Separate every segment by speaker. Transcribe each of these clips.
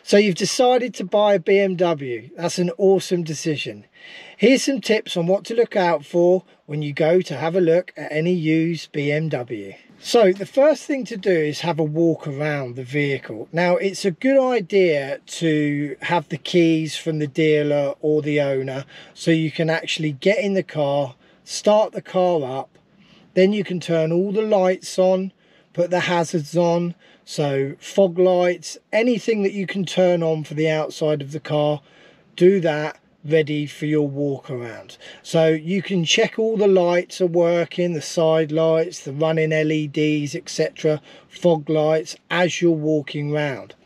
Speaker 1: So you've decided to buy a BMW. That's an awesome decision. Here's some tips on what to look out for when you go to have a look at any used BMW. So the first thing to do is have a walk around the vehicle. Now it's a good idea to have the keys from the dealer or the owner so you can actually get in the car, start the car up, then you can turn all the lights on, put the hazards on, so fog lights, anything that you can turn on for the outside of the car, do that, ready for your walk around. So you can check all the lights are working, the side lights, the running LEDs, etc., fog lights, as you're walking around.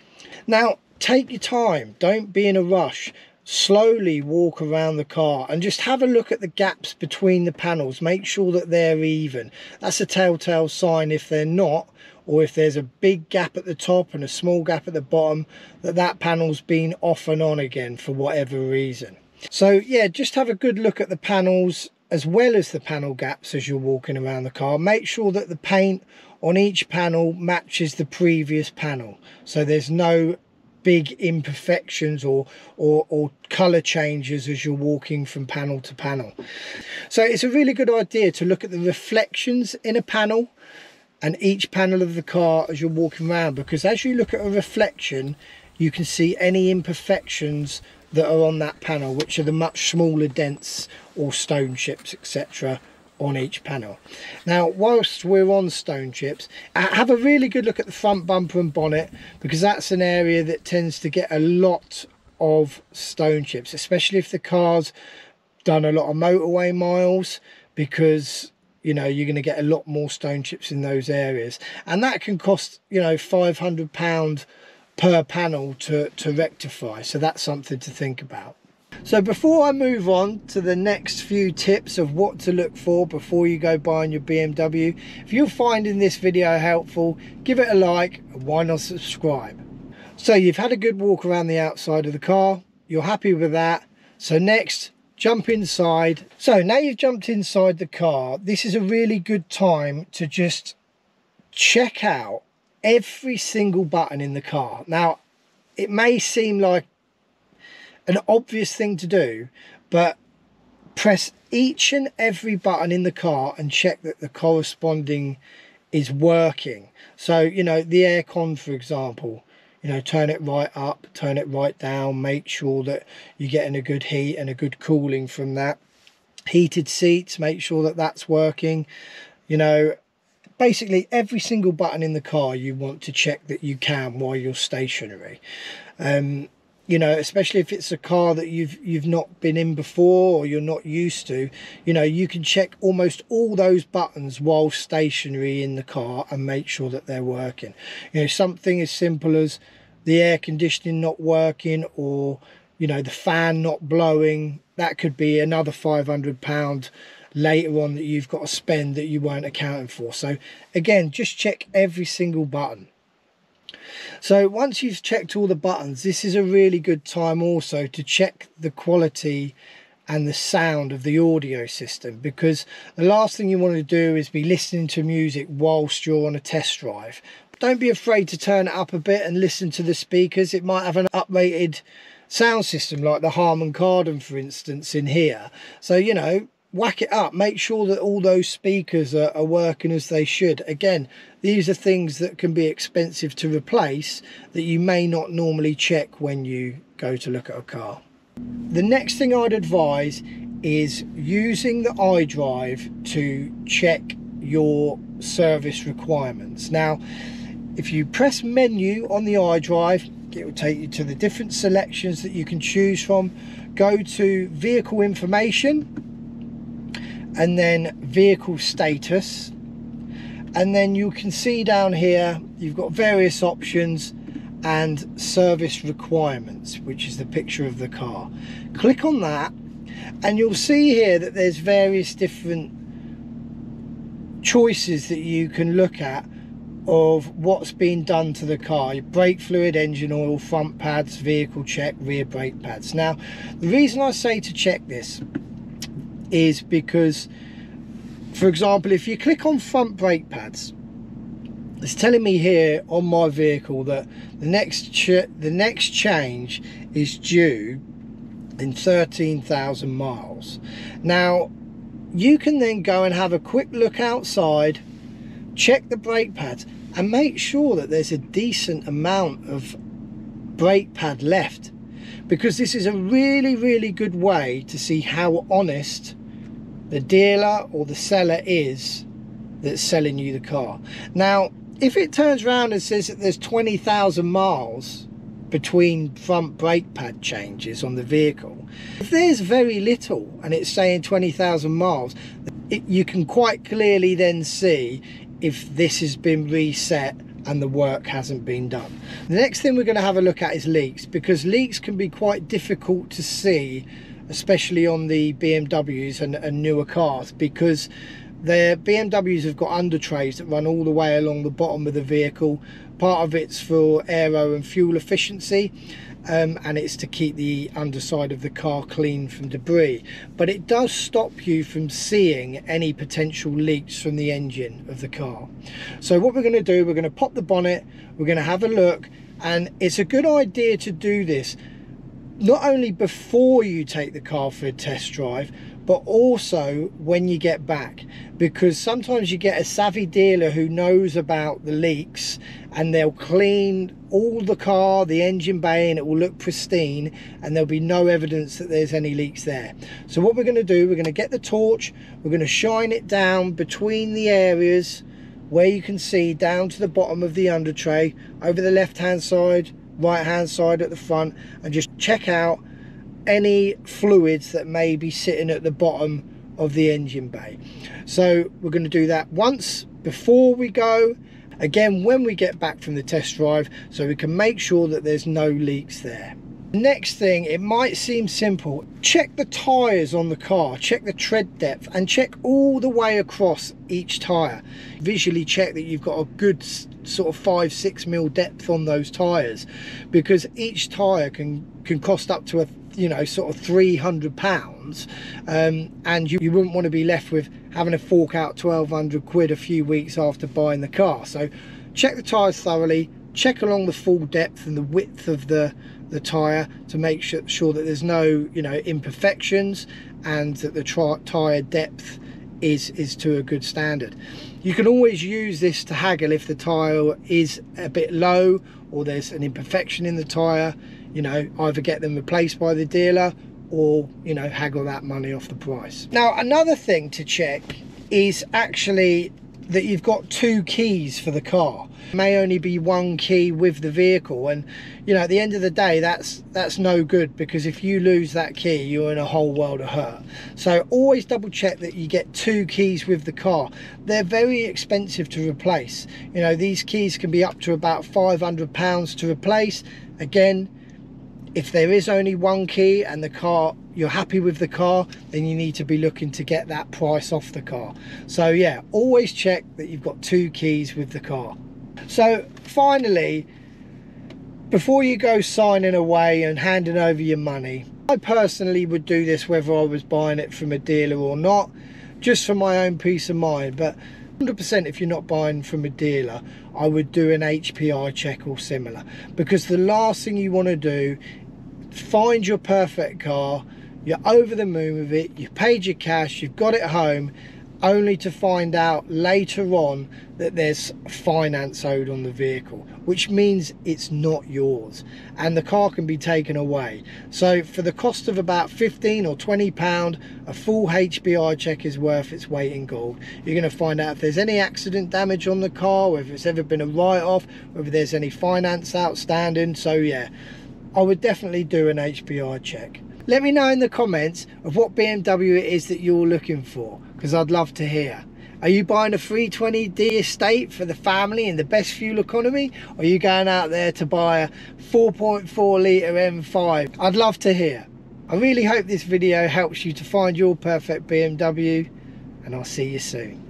Speaker 1: Now take your time, don't be in a rush. Slowly walk around the car and just have a look at the gaps between the panels. Make sure that they're even. That's a telltale sign if they're not, or if there's a big gap at the top and a small gap at the bottom, that panel's been off and on again for whatever reason. So yeah, just have a good look at the panels as well as the panel gaps as you're walking around the car. Make sure that the paint on each panel matches the previous panel, so there's no big imperfections or color changes as you're walking from panel to panel. So it's a really good idea to look at the reflections in a panel and each panel of the car as you're walking around, because as you look at a reflection you can see any imperfections that are on that panel, which are the much smaller dents or stone chips, etc., on each panel. Now whilst we're on stone chips, have a really good look at the front bumper and bonnet, because that's an area that tends to get a lot of stone chips, especially if the car's done a lot of motorway miles, because you know you're going to get a lot more stone chips in those areas, and that can cost, you know, £500 per panel to rectify. So that's something to think about. So before I move on to the next few tips of what to look for before you go buying your BMW, if you're finding this video helpful, give it a like and why not subscribe. So you've had a good walk around the outside of the car, you're happy with that. So next, jump inside. So now you've jumped inside the car, this is a really good time to just check out every single button in the car. Now it may seem like an obvious thing to do, but press each and every button in the car and check that the corresponding is working. So, you know, the aircon, for example, you know, turn it right up, turn it right down, make sure that you're getting a good heat and a good cooling from that. Heated seats, make sure that that's working. You know, basically every single button in the car you want to check that you can while you're stationary. You know, especially if it's a car that you've not been in before or you're not used to, you know, you can check almost all those buttons while stationary in the car and make sure that they're working. You know, something as simple as the air conditioning not working, or, you know, the fan not blowing, that could be another £500 later on that you've got to spend that you weren't accounting for. So again, just check every single button. So once you've checked all the buttons, this is a really good time also to check the quality and the sound of the audio system, because the last thing you want to do is be listening to music whilst you're on a test drive. Don't be afraid to turn it up a bit and listen to the speakers. It might have an uprated sound system like the Harman Kardon, for instance, in here. So, you know, whack it up, make sure that all those speakers are working as they should. Again, these are things that can be expensive to replace that you may not normally check when you go to look at a car. The next thing I'd advise is using the iDrive to check your service requirements. Now, if you press menu on the iDrive, it will take you to the different selections that you can choose from. Go to vehicle information and then vehicle status, and then you can see down here you've got various options and service requirements, which is the picture of the car. Click on that and you'll see here that there's various different choices that you can look at of what's been done to the car. Brake fluid, engine oil, front pads, vehicle check, rear brake pads. Now the reason I say to check this is because, for example, if you click on front brake pads, It's telling me here on my vehicle that the next change is due in 13,000 miles. Now you can then go and have a quick look outside, check the brake pads, and make sure that there's a decent amount of brake pad left, because this is a really good way to see how honest the dealer or the seller is that's selling you the car. Now if it turns around and says that there's 20,000 miles between front brake pad changes on the vehicle, if there's very little and it's saying 20,000 miles, you can quite clearly then see if this has been reset and the work hasn't been done. The next thing we're going to have a look at is leaks, because leaks can be quite difficult to see, especially on the BMWs and newer cars, because the BMWs have got under trays that run all the way along the bottom of the vehicle. Part of it's for aero and fuel efficiency, and it's to keep the underside of the car clean from debris, but it does stop you from seeing any potential leaks from the engine of the car. So what we're going to do, we're going to pop the bonnet, we're going to have a look, and it's a good idea to do this not only before you take the car for a test drive, but also when you get back, because sometimes you get a savvy dealer who knows about the leaks and they'll clean all the car, the engine bay, and it will look pristine and there'll be no evidence that there's any leaks there. So what we're going to do, we're going to get the torch, we're going to shine it down between the areas where you can see down to the bottom of the under tray, over the left hand side, right hand side at the front, and just check out any fluids that may be sitting at the bottom of the engine bay. So we're going to do that once before we go, again when we get back from the test drive, so we can make sure that there's no leaks there. Next thing, it might seem simple, check the tyres on the car, check the tread depth, and check all the way across each tyre. Visually check that you've got a good sort of 5-6 mil depth on those tyres, because each tyre can cost up to sort of £300, and you wouldn't want to be left with having to fork out 1,200 quid a few weeks after buying the car. So check the tyres thoroughly, check along the full depth and the width of the tyre to make sure that there's no imperfections, and that the tyre depth is to a good standard. You can always use this to haggle if the tyre is a bit low or there's an imperfection in the tyre, either get them replaced by the dealer or haggle that money off the price. Now another thing to check is actually that you've got 2 keys for the car. It may only be 1 key with the vehicle, and at the end of the day that's no good, because if you lose that key you're in a whole world of hurt. So always double check that you get 2 keys with the car. They're very expensive to replace. These keys can be up to about £500 to replace. Again, if there is only 1 key and the car, you're happy with the car, then you need to be looking to get that price off the car. So yeah, always check that you've got 2 keys with the car. So finally, before you go signing away and handing over your money, I personally would do this whether I was buying it from a dealer or not, just for my own peace of mind. But 100% if you're not buying from a dealer, I would do an HPI check or similar, because the last thing you want to do, find your perfect car, you're over the moon with it, you've paid your cash, you've got it home, only to find out later on that there's finance owed on the vehicle, which means it's not yours and the car can be taken away. So for the cost of about £15 or £20, a full HPI check is worth its weight in gold. You're going to find out if there's any accident damage on the car, whether it's ever been a write-off, whether there's any finance outstanding. So yeah, I would definitely do an HPI check. Let me know in the comments of what BMW it is that you're looking for, because I'd love to hear. Are you buying a 320D estate for the family in the best fuel economy? Or are you going out there to buy a 4.4 litre M5? I'd love to hear. I really hope this video helps you to find your perfect BMW, and I'll see you soon.